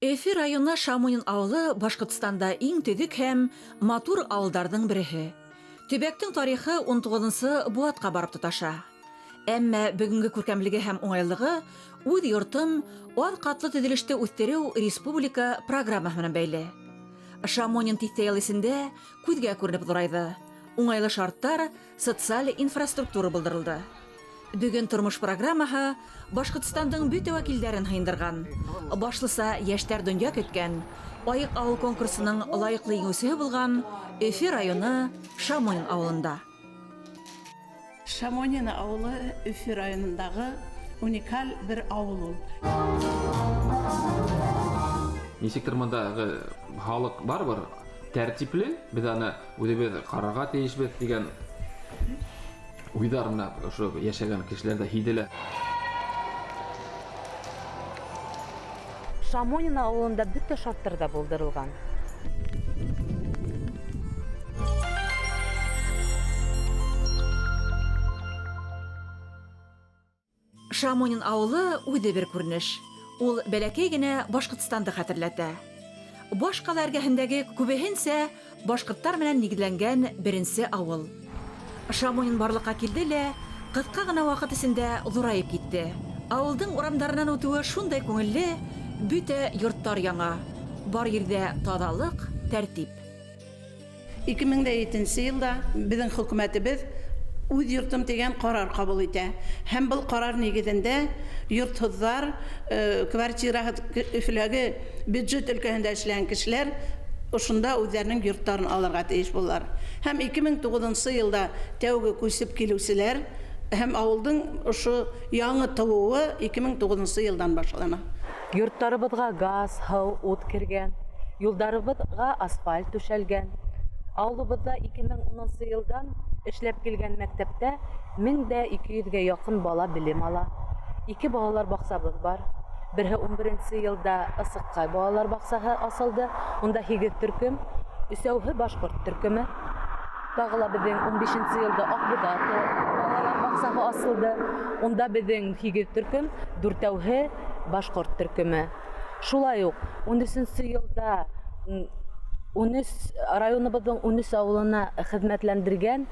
Эфир районы Шамонин авылы Башкортстанда иң төҙөк һәм матур ауылдарҙың береһе. Төбәктең тарихы 19-сы быуатҡа барып тоташа. Әммә бөгөнгө күркәмлеге һәм уңайлығы үҙ йортон аҙ ҡатлы төҙөлөштө үҫтереү республика программаһы менән бәйле. Шамонин тиҫтә йыл эсендә күҙгә күренеп ҙурайҙы. Уңайлы шарттар, социаль инфраструктура булдырылды. Бөгөн тормош программаһы Башкортстандың бөтә вәкилдәрен һыйындырған. Башлыса йәштәр донъя көткән, Айыҡ ауыл конкурсының лайыҡлы еңеүсеһе булған Өфө районы Шамонин ауылында. Шамонин ауылы Өфө районындағы уникаль бер ауыл ул. Нисектер мындағы халык бар, тәртипле, біз аны үҙебеҙ ҡарарға тейешбеҙ дигән уйҙар менән ошо йәшәгән кешеләрҙә һиҙелә. Шамонин ауылында бөтә шарттарда булдырылған. Шамонин ауылы үҙе бер күренеш. Ул бәләкәй генә Башкортстанды хәтерләтә. Баш ҡала эргәһендәге күбеһенсә башҡорттар менән нигеҙләнгән беренсе ауыл. Шамонин барлыҡҡа килде лә, ҡыҫҡа ғына ваҡыт эсендә ҙурайып китте. Ауылдың урамдарынан үтеүе шундай күңелле, бөтә йорттар яңа. Бар ерҙә таҙалыҡ, тәртип. 2007 йылда беҙҙең хөкүмәтебеҙ үҙ йортом тигән ҡарар ҡабул итә. Һәм был ҡарар нигеҙендә йортһоҙҙар, квартира Өфөләге бюджет өлкәһендә эшләгән кешеләр ошонда үҙҙәренең йорттарын алырға тейеш булалар. Һәм 2009 йылда тәүге күсеп килеүселәр һәм ауылдың ошо яңы тыуыуы 2009 йылдан башлана. Йорттарыбыҙға газ, һыу, ут кергән, юлдарыбыҙға асфальт түшәлгән. Ауылыбыҙҙа 2010 йылдан эшләп килгән мәктәптә 1200-гә яҡын бала белем ала. 2 балалар баҡсабыҙ бар. Берһе 11 йылда Ысыҡҡай балалар баҡсаһы асылды. Унда 8 төркөм, 3-үһе башҡорт төркөмө. Тағы ла беҙҙең 15 йылда Аҡбуҙаты балалар баҡсаһы асылды. Унда беҙҙең 8 төркөм, 4-үһе башҡорт төркөмө. Шулай уҡ 13 йылда 13 районыбыҙҙың 13 ауылына хеҙмәтләндергән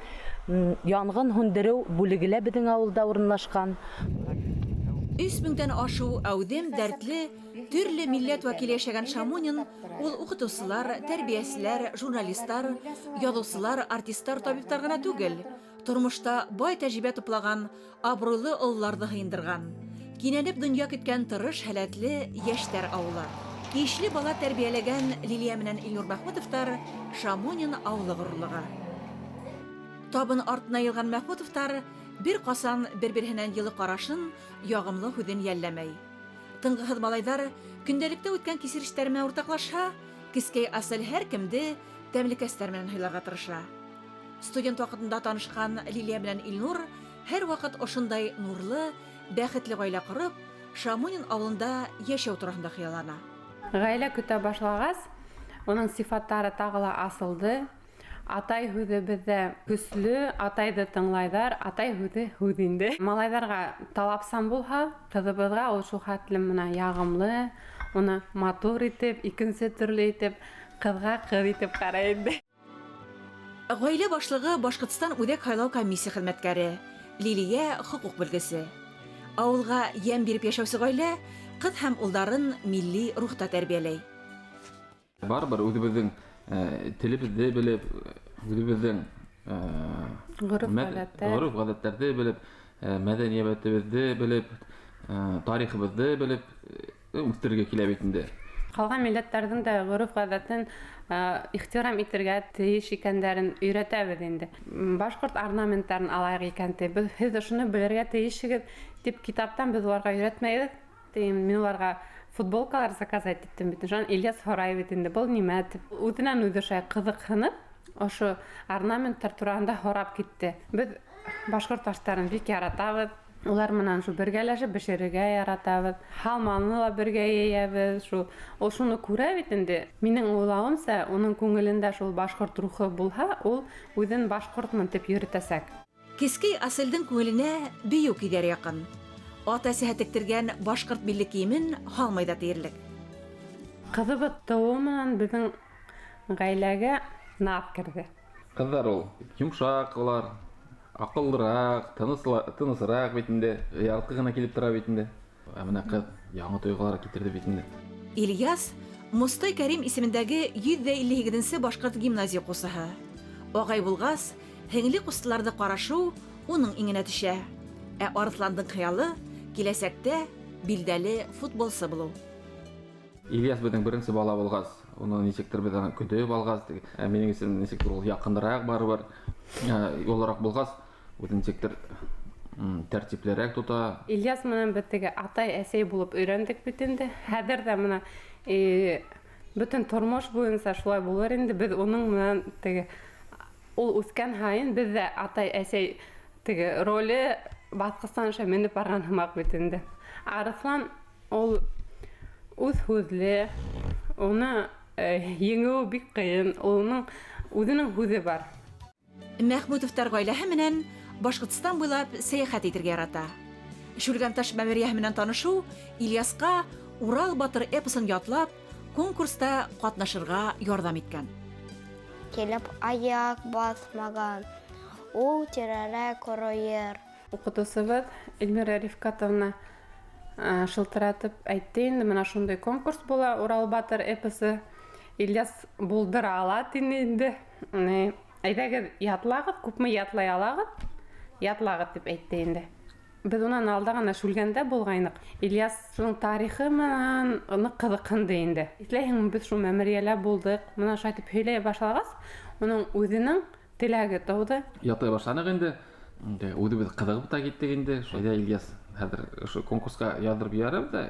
янғын һүндереү бүлеге лә беҙҙең ауылда урынлашҡан. 3000-дән ашыу әүҙем, дәртле, төрлө милләт вәкиле йәшәгән Шамонин ул уҡытыусылар, тәрбиәселәр, журналистар, яҙыусылар, артистар, табиптар ғына түгел, тормошта бай тәжрибә туплаған абруйлы ололарҙы һыйындырған. Кинәнеп донъя көткән тырыш, һәләтле йәштәр ауылы. Кишле бала тәрбиәләгән Лилиә менән Илнур Мәхмүтовтар Шамонин ауылы ғорурлығы. Табын артына йылған Мәхмүтовтар бер ҡасан бер-береһенән йылы ҡарашын, яғымлы һүҙен йәлләмәй. Тыңғыһыҙ малайҙар көндәлектә үткән кисерештәр менән уртаҡлашһа, кескәй Асел һәр кемде тәмлекәстәр менән һыйларға тырыша. Студент ваҡытында танышҡан Лилиә менән Илнур һәр ваҡыт ошондай нурлы, бәхетле ғаилә ҡороп, Шамонин ауылында йәшәү тураһында хыяллана. Ғаилә көтә башлағас, уның сифаттары тағы ла асылды. Атай һүҙе беҙҙә көслө, атайҙы тыңлайҙар, атай һүҙе һүҙ инде. Малайҙарға талапсан булһа, ҡыҙыбыҙға ул шул хәтлем менән яғымлы, уны матур итеп, икенсе төрлө итеп, ҡыҙға ҡыҙ итеп ҡарай инде. Ғаилә башлығы Башҡортостан үҙәк һайлау комиссия хеҙмәткәре, Лилиә хоҡуҡ белгесе. Ауылға йәм биреп йәшәүсе ғаилә ҡыҙ һәм улдарын милли рухта тәрбиәләй. Барыбер үҙебеҙҙең телебеҙҙе белеп, үҙебеҙҙең ғөрөф-ғәҙәттәрҙе белеп, мәҙәниәтебеҙҙе белеп, тарихыбыҙҙы белеп үҫтерергә килә бит инде. Ҡалған милләттәрҙең дә ғөрөф-ғәҙәтен ихтирам итергә тейеш икәндәрен өйрәтәбеҙ инде. Башҡорт орнаменттарын алайыҡ икән, һеҙ ошоно белергә тейешһегеҙ дип китаптан беҙ уларға өйрәтмәйбеҙ. Мин уларға футболкалар заказать иттем бит. Жан Ильяс һорай бит инде, был нимә тип. Үҙенән үҙе шулай ҡыҙыҡһынып, ошо орнаменттар тураһында һорап китте. Беҙ башҡорт бик яратабыҙ. Улар менән шу бергәләшеп бешерергә яратабыҙ. Һалманы ла бергә йәйәбеҙ. Ул шуны күрә бит инде. Минең уйлауымса, уның күңелендә шул башҡорт рухы булһа, ул үҙен башҡортмын тип йөрөтәсәк. Кескәй Аселдең күңеленә бейеү киҙәр яҡын. Ата-әсәһе тектергән башҡорт милли кейемен һалмай ҙа тиерлек. Кызыбыз тууы менен биздин гаилеге нап кирди. Кыздар ул йумшак булар, акыллырак, тынысырак битинде, ярты гына килеп тора битинде. Менә кыз яңа тойгылар китерде битинде. Ильяс Мостай Кәрим исемендәге 158-нче башкорт гимназия кусыһы. Агай булгас, һеңли кустыларда карашу уның иңенә төшә. Ә Арысландың хыялы киләсәктә билдәле футболчы булу. Ильяс безнең беренче бала булгас, уны ничектер без аны көтеп алгас, минең исем ничектер ул якынрак барыбер. Оларак булгас, үзен ничектер тәртиплерәк тота. Ильяс менен беттеге атай әсәй булып өйрәндек бит инде. Хәзер дә менә бөтен тормыш буенча шулай булыр инде. Без уның менән теге ул үскән һайын без дә атай әсәй теге роле баскычтан менеп барган һымак бит инде. Арыслан ул үз һүзле, уны еңү бик кыен, уның үзенең һүзе бар. Мәхмүтовтар гаиләһе менән Башкортстан буйлап сәяхәт итәргә ярата. Шүлгәнташ мәмерияһе менән танышу Ильяска Урал батыр эпосын ятлап, конкурста катнашырга ярдәм иткән. Келеп аяк басмаган, ул тирәләр корыер. Укытучыбыз Эльмира Рифкатовна шылтыратып әйтте инде, менә шундай конкурс була, Урал батыр эпосы. Ильяс булдыра ала инде. Әйдәгез ятлагыз, күпме ятлай алагыз? Ятлагыз дип әйтте инде. Без унан алда гына Шүлгәндә булгайнык. Ильясның тарихы менән кызыкынды инде. Исләһең без шу мәмәрияләр булдык. Менә шулай дип һөйләй башлагас, уның үзенең теләге туды. Ятай башланык инде. Үдебез кызыгып та киттек инде. Шулай Ильяс хәзер шу конкурска яздырып ярып да,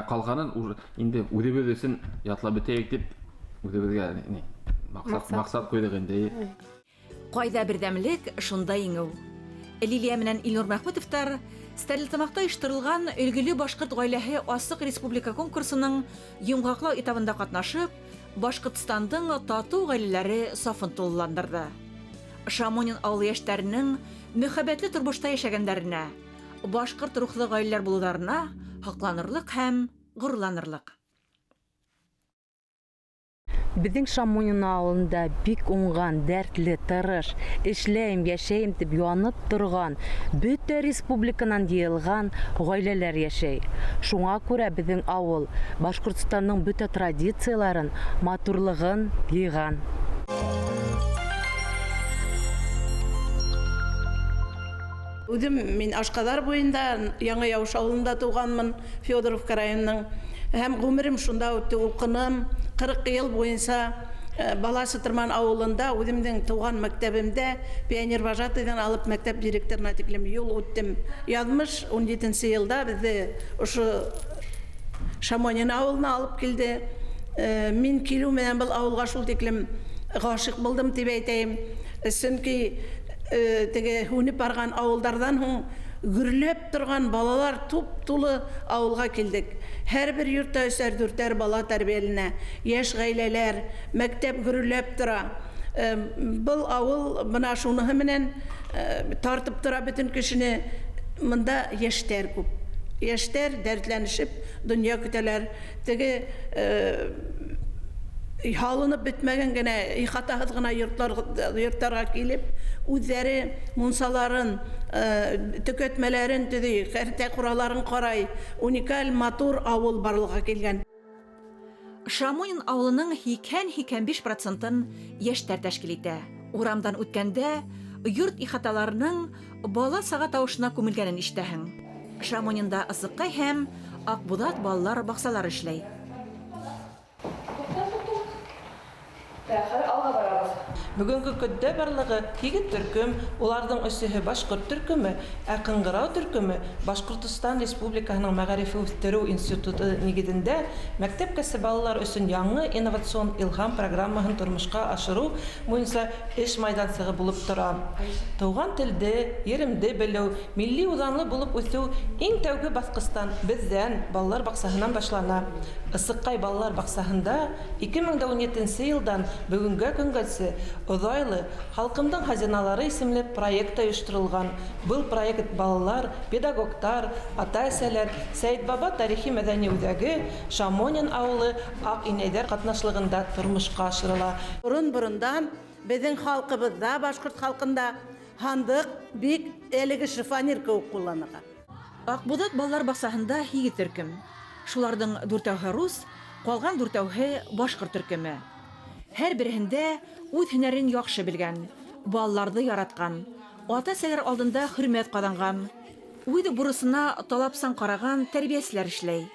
калганын инде үдебез өчен ятлап бетәйек дип үдебезгә максат куйдык инде. Кайда бердәмлек, шунда еңү. Лилия менән Илнур Мәхмүтовтар Стәрлетамакта оештырылган өлгеле башкорт гаиләһе асык республика конкурсының йомгаклау этабында катнашып, Башкортстандың тату гаиләләре сафын тулыландырды. Шамонин авылы яшьләренең мөхәббәтле тормышта яшәгәннәренә, башкорт рухлы гаиләләр булуларына хакланырлык һәм горурланырлык. Безнең Шамонин авылында бик уңган, дәртле, тырыш, эшләйм, яшәйм дип янып торган, бөтә республиканан җыелган гаиләләр яшәй. Шуңа күрә безнең авыл Башкортстанның бөтә традицияларын, матурлыгын җыйган. Үзем мин Ашкадар буенда, Яңа Явыш авылында туганмын, Федоровка районының. Һәм гомерем шунда үтте, укыным. 40 ел буенча Баласы Тырман авылында, үземнең туган мәктәбемдә пионер вожатыйдан алып мәктәп директорына тиклем юл үттем. 17 елда безне ошо Шамонин авылына алып килде. Мин килү менән был авылга шул тиклем гашык булдым дип әйтәм. Чөнки теге һүнеп барган авылдардан һуң гүрләп торган балалар туп-тулы авылга килдек. Һәрбер йортта 3-4 бала тәрбияләнә. Яшь гаиләләр, мәктәп гүрләп тора. Был авыл менә шуныһы менән тартып тора бөтен кешене. Монда яшьтәр күп. Яшьтәр дәртләнешеп дөнья көтәләр. Теге халынып бетмәгән генә ихатаһыз гына йортларга килеп, үзләре мунсаларын, төкәтмәләрен төзи, хәртә кураларын карай, уникаль матур авыл барлыкка килгән. Шамонин авылының 80-85% яшьтәр тәшкил итә. Урамдан үткәндә йорт ихаталарының бала сага тавышына күмелгәнен ишетәһең. Шамонинда Ысыкай һәм Акбудат балалар баксалары эшләй. Бүгенге көндә барлыгы 2 төркем, уларның өсеһе башкорт төркеме, ә Кыңгырау төркеме Башкортстан Республикасының Мәгариф үстерү институты нигезендә мәктәпкәсе балалар өчен яңа инновацион илһам программасын тормышка ашыру буенча эш майдансыгы булып тора. Туган телде, йөрүмде белү, милли узанлы булып үсү иң тәүге баскычтан бездән балалар баксаһыннан башлана. Ысыкай балалар баксаһында 2017 елдан бүгенгә көнгәсе Оҙайлы «Халҡымдың хазиналары» исемле проект оештырылған. Был проект балалар, педагогтар, ата-әсәләр, Сәйетбаба тарихи-мәҙәни үҙәге, Шамонин ауылы Аҡ инәйҙәр ҡатнашлығында тормошҡа ашырыла. Борон-борондан беҙҙең халҡыбыҙҙа, башҡорт халҡында һандыҡ бик әлеге шифонир кеүек ҡулланыла. Аҡбуҙат балалар баҡсаһында 8 төркөм. Шуларҙың 4-үһе рус, ҡалған 4-үһе башҡорт төркөмө. Һәр береһендә үҙ һөнәрен яҡшы белгән, балаларҙы яратҡан, ата-әсәләр алдында хөрмәт ҡаҙанған, үҙ бурысына талапсан ҡараған тәрбиәселәр эшләй.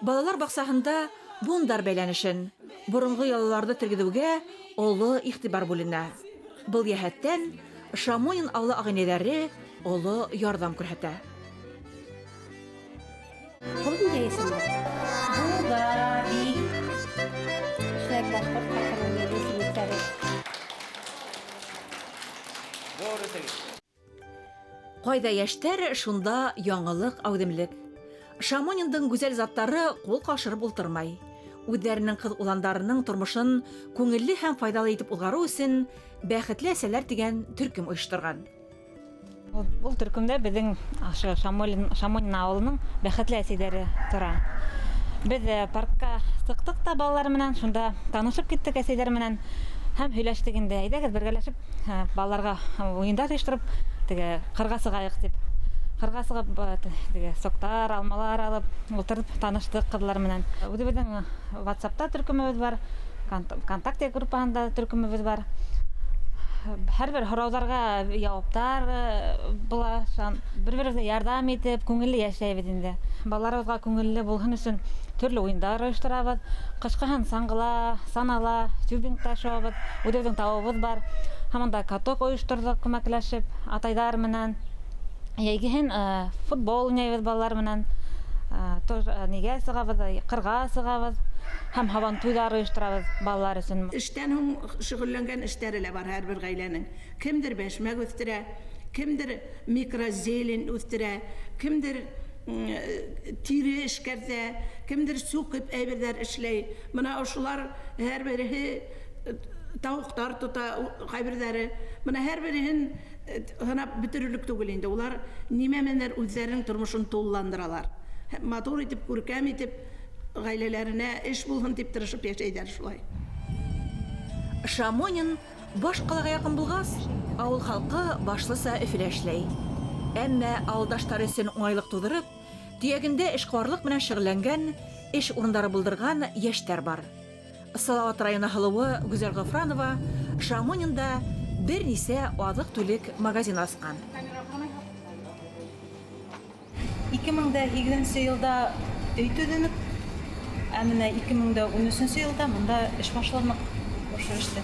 Балалар баҡсаһында бундар бәйләнешен, боронғо ялаларҙы тергеҙеүгә оло иғтибар бүленә. Был йәһәттән Шамонин ауылы ағинәләре оло ярҙам күрһәтә. Бұл не есімді? Бұл да бей. Шәк башқұрт қақының есімдіктері. Ҡайҙа йәштәр, шунда яңылык, әүҙемлек. Шамониндың гүзәл заттары ҡул ҡашырып ултырмай. Үҙҙәренең ҡыҙ уландарының тормошон күңелле һәм файҙалы итеп уҙғарыу өсөн «Бәхетле әсәләр» тигән төркөм ойошторған. Бұл төркөмдә беҙҙең Шамонин ауылының бәхетле әсәйҙәре тора. Беҙ паркка сыҡтык та балалар менән, шунда танышып киттек әсәйҙәр менән һәм һөйләштек инде. Әйҙәгеҙ бергәләшеп балаларға уйындар ойоштороп, ҡырға сығайыҡ тип. Ҡырға сығып, соҡтар, алмалар алып, ултырып таныштыҡ ҡыҙлар менән. Үҙебеҙҙең WhatsApp-та төркөмөбөҙ бар, ВКонтакте группаһында төркөмөбөҙ бар. Һәр бер һорауҙарға яуаптар була, бер-беребеҙгә ярҙам итеп, күңелле йәшәйбеҙ инде. Балаларыбыҙға күңелле булһын өсөн төрлө уйындар ойошторабыҙ. Ҡышҡыһын саңғыла, санала, тюбингта шыуабыҙ, үҙебеҙҙең табыбыҙ бар. Һаманда каток ойошторҙоҡ күмәкләшеп, атайҙар менән. Йәйгеһен футбол уйнайбыҙ балалар менән. Нигә сығабыҙ, ҡырға сығабыҙ. Һәм һабан туйҙар ойошторабыҙ балалар өсөн. Эштән һуң шөғөлләнгән эштәре лә бар һәр бер ғаиләнең. Кемдер бәшмәк үҫтерә, кемдер микрозелень үҫтерә, кемдер тире эшкәртә, кемдер сүкеп әйберҙәр эшләй. Бына ошолар һәр береһе тауыҡтар тота, ҡайберҙәре. Бына һәр береһен һанап бөтөрөрлөк түгел инде. Улар нимә менән үҙҙәренең тормошон тулыландыралар. Матур итеп, күркәм итеп, ғаиләләренә эш булһын тип тырышып йәшәйҙәр шулай. Шамонин баш ҡалаға яҡын булғас, ауыл халҡы башлыса Өфөлә эшләй. Әммә ауылдаштары өсөн уңайлыҡ тыуҙырып, төйәгендә эшҡыуарлыҡ менән шөғөлләнгән, эш урындары булдырған йәштәр бар. Салауат районы һылыуы Гүзәл Ғафранова Шамонинда бер нисә аҙыҡ-түлек магазин асҡан. 2008 йылда өй төҙөнөк, менә 2013 йылда мында эш башланыҡ ошо эштә.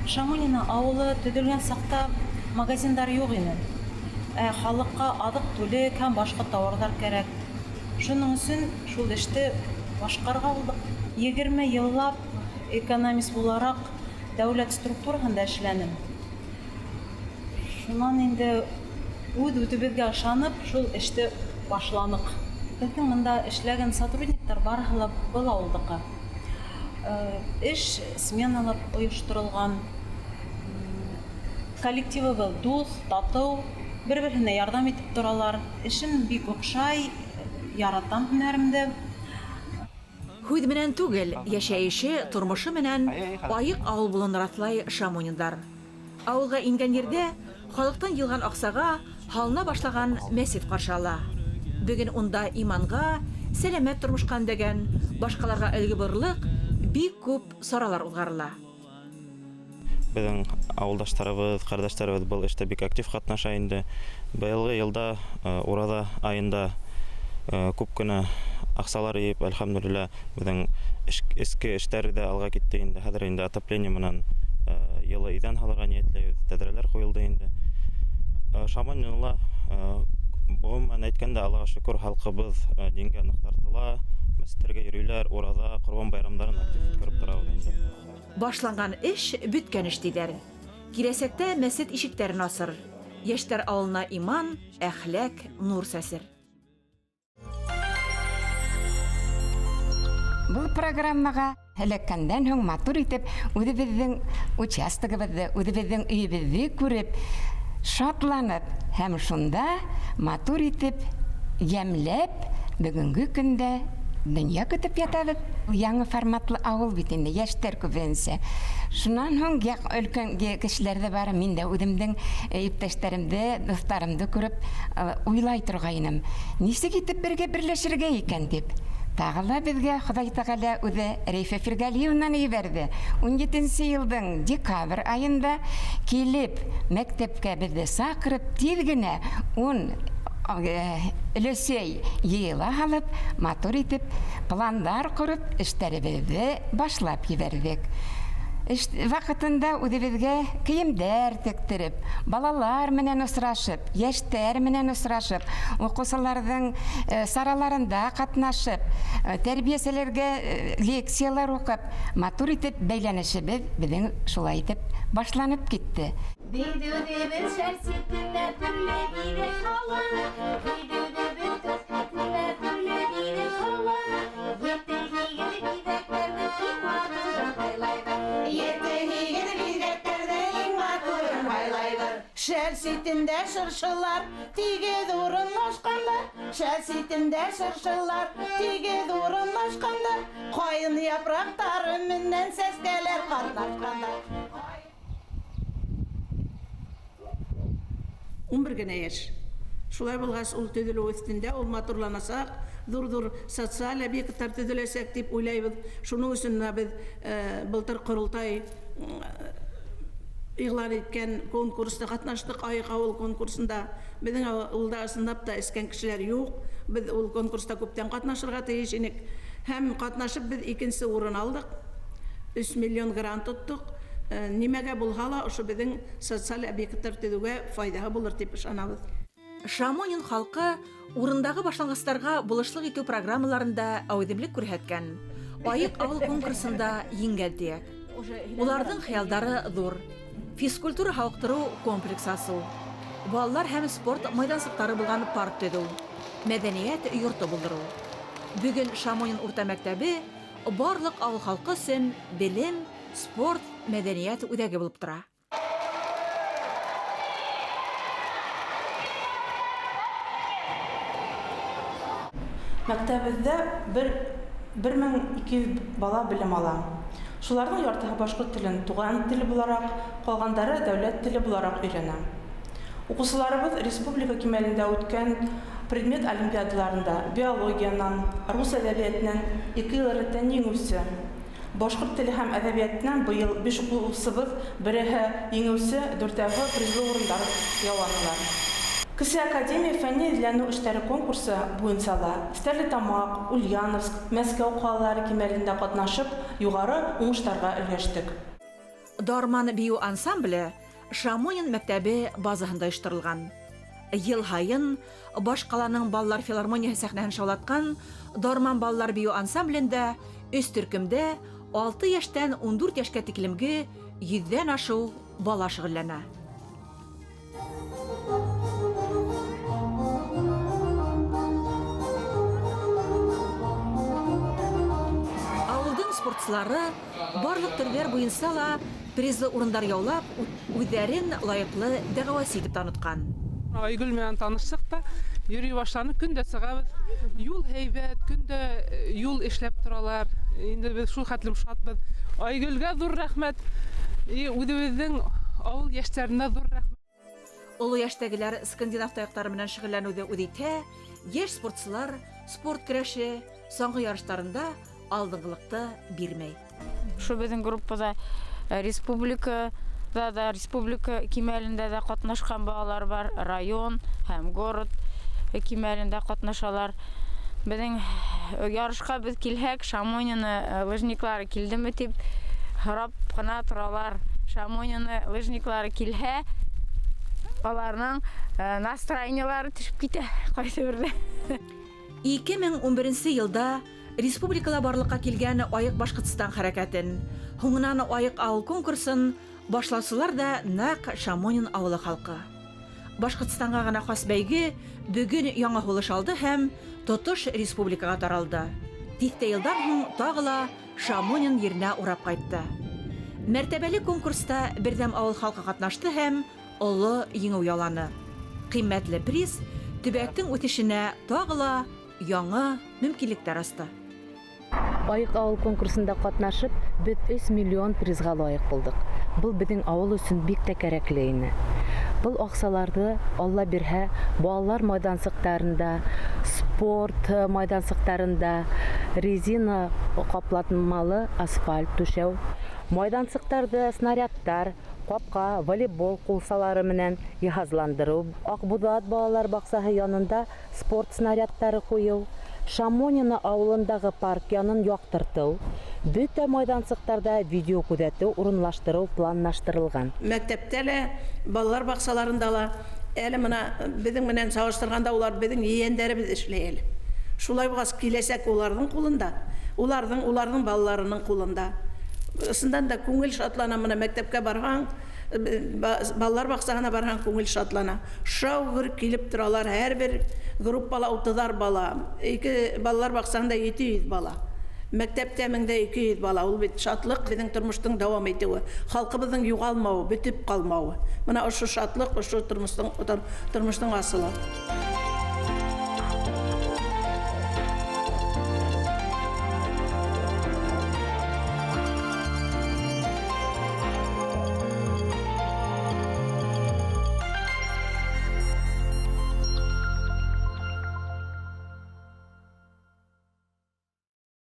Шамонина ауылы төҙөлгән саҡта магазиндар юҡ ине. Халыҡҡа аҙыҡ-түлек һәм башҡа тауарҙар кәрәк. Шуның өсөн шул эште башҡарға булдыҡ. 20 йыллап экономист булараҡ дәүләт структураһында эшләнем. Шунан инде үҙ-үҙебеҙгә ышанып, шул эште башланыҡ. Беҙҙең мында эшләгән сотрудниктар барыһы ла был ауылдыҡы. Эш сменалап ойошторолған. Коллективыбыҙ дуҫ, татыу, бер-береһенә ярҙам итеп торалар. Эшем бик оҡшай, яратам һөнәремде. Һүҙ менән түгел, йәшәйеше, тормошо менән айыҡ ауыл булыуын раҫлай Шамониндар. Ауылға ингән ерҙә халыҡтан йылған аҡсаға һалына башлаған мәсет ҡаршы ала. Бөгөн унда иманға, сәләмәт тормошҡа өндәгән, башҡаларға өлгө булырлыҡ бик күп саралар уҙғарыла. Беҙҙең ауылдаштарыбыҙ, ҡәрҙәштәребеҙ был эштә бик актив ҡатнаша инде. Быйылғы йылда ураҙа айында күп кенә аҡсалар йыйып, әлхәмдүлилләһ, беҙҙең эске эштәр ҙә алға китте инде. Хәҙер инде отопление менән йылы иҙән һалырға ниәтләйбеҙ, тәҙрәләр ҡуйылды инде. Шамонинла ғөмүмән әйткәндә, Аллаға шөкөр, халҡыбыҙ дингә ныҡ тартыла, мәсеттәргә йөрөйҙәр, ураҙа, ҡорбан байрамдарын актив үткәреп торабыҙ инде. Башланған эш бөткән эш тиҙәр. Киләсәктә мәсет ишектәрен асыр. Йәштәр ауылына иман, әхләк, нур сәсер. Бұл программаға Элеккәндән һуң матур итеп үзебезнең участогыбызды, үзебезнең өйебезне күреп, шатланып, һәм шунда матур итеп, ямьләп, бүгенге көндә дөнья көтеп ятабыз. Яңа форматлы авыл бит инде, яшьтәр күбенсә. Шуннан һуң өлкән кешеләр дә бар, мин дә үземнең иптәшләремдә, дусларымды күреп уйлай торгайным. Ничек итеп бергә берләшергә икән дип. Тагыла безгә Ходай Тәгалә үзе Рәйфә Фиргалиевнаны ебәрде. 17 елның декабрь айында килеп мәктәпкә безне сакырып, тиз генә өләсәй йыйыла алып, матур итеп, пландар корып, эшләребезне башлап ебәрдек. Вакытында үзебезгә киемдәр тектереп, балалар менән осрашып, яшьтәр менән осрашып, укучыларның сараларында катнашып, тәрбияселәргә лекциялар укып, матур итеп бәйләнешебез безнең шулай итеп башланып китте. Шәл ситендә шыршылар, тигез урын ашканда, шәл ситендә шыршылар, тигез урын ашканда, кайын япрактары менән сәскәләр катнашканда. 11 генә яшь. Шулай булгач, ул төзелү өстендә, ул матурланасак, зур социаль объекттар төзеләсәк дип уйлайбыз. Шуның өчен без былтыр корылтай игълан иткән конкурста катнаштык, Айык авыл конкурсында. Безнең авылда сынап та искән кешеләр юк. Без ул конкурста күптән катнашырга тиеш идек. Һәм катнашып без 2нче урын алдык. 3 миллион грант тоттык. Нимәгә булса ла, ошо безнең социаль объекттар төзүгә файдаһы булыр дип ышанабыз. Шамонин халкы урындагы башлангычларга булышлык итү программаларында әүдемлек күрһәткән. Айык авыл конкурсында еңгән диек. Уларның хыялдары зур. Физкультура халыктыру комплекс асу. Балалар һәм спорт майдансыктары булган парк төзү. Мәдәният йорты булдыру. Бүген Шамонин урта мәктәбе барлык авыл халкы өчен белем, спорт, мәдәният үдәге булып тора. Мәктәбездә 1200 бала белем ала. Шуларның яртыһы башкорт телен туган теле буларак, калгандары дәүләт теле буларак өйрәнә. Укучыларыбыз республика кимәлендә үткән предмет олимпиадаларында биологиянан, рус әдәбиятынан 2 ел рәттән еңүче. Башкорт теле һәм әдәбиятынан быел 5 укучыбыз береһе еңүче, 4-гә призлы урындар яуланылар. Кесе академия фәнни эзләнү эшләре конкурсы буенча Стәрлетамак, Ульяновск, Мәскәү калалары кимәлендә катнашып, югары уңышларга өлгәштек. Дарман бию ансамбле Шамонин мәктәбе базаһында оештырылган. Ел һайын баш каланың балалар филармониясе сәхнәһен шаулаткан Дарман балалар бию ансамблендә өч төркемдә 6 яшьтән 14 яшькә тиклемге 100дән ашу бала шөгыльләнә. Спортчылары барлык төрләр буенча ла призлы урындар яулап, үзләрен лаеклы дәгъвасы итеп таныткан. Айгөл менән таныштык та, йөри башланып, көндә чыгабыз. Юл һәйбәт, көндә юл эшләп торалар. Инде без шул хәтлем шатбыз. Айгөлгә зур рәхмәт. Үзебезнең авыл яшьләренә зур рәхмәт. Олы яшьтәгеләр скандинав таяктары белән шөгыльләнүдә үдитә, яшь спортчылар спорт көрәше, соңгы ярышларында алдыңгылыкты бирмәй. Шу безнең группада республика кимәлендә дә катнашкан балалар бар, район һәм город кимәлендә катнашалар. Безнең ярышка без килһәк, Шамонины лыжниклары килдеме дип харап кына торалар. Шамонины лыжниклары килһә, аларның настроениялары төшеп китә кайсы бердә. 2011 елда республикала барлыкка килгән Айык Башкортстан хәрәкәтен, һуңнан Айык авыл конкурсын башлаусылар да нәкъ Шамонин авылы халкы. Башкортстанга гына хас бәйге бүген яңа һулыш алды һәм тотыш республикага таралды. Тиҫтә йылдан һуң тағы ла Шамонин еренә урап ҡайтты. Мәртәбәле конкурста Берҙәм ауыл халҡы ҡатнашты һәм оло еңеү яуланы. Ҡиммәтле приз төбәктең үҫешенә тағы ла яңы мөмкинлектәр асты. Айыҡ ауыл конкурсында ҡатнашып, беҙ 3 миллион призға лайыҡ булдык. Был беҙҙең ауыл өсөн бик тә кәрәкле ине. Был аҡсаларҙы, Алла бирһә, балалар майҙансыҡтарында, спорт майҙансыҡтарында, резина ҡаплатмалы асфальт түшәү, майҙансыҡтарҙы снарядтар, ҡапҡа, волейбол ҡулсалары менән йыһазландырыу, Аҡбуҙат балалар баҡсаһы янында спорт снарядтары ҡуйыу, Шамонина ауылындағы парк янын яҡтыртыу, бөтә майҙансыҡтарҙа видео күҙәтеү урынлаштырыу планлаштырылған. Мәктәптә лә, балалар баҡсаларында ла, әле мына беҙҙең менән сағыштырғанда улар беҙҙең ейәндәребеҙ эшләй әле. Шулай булғас, киләсәк уларҙың ҡулында, уларҙың балаларының ҡулында. Ысындан да күңел шатлана, мына мәктәпкә барһаң, балалар баҡсаһына барһаң, күңел шатлана. Шау-гөр килеп торалар, һәр бер группала 30 бала, балалар баҡсаһында 700 бала. Мәктәптә 1200 бала. Ул бит шатлык беҙҙең тормоштоң дауам итеүе, халҡыбыҙҙың юғалмауы, бөтөп ҡалмауы. Мына ошо шатлык, ошо тормоштоң асылы.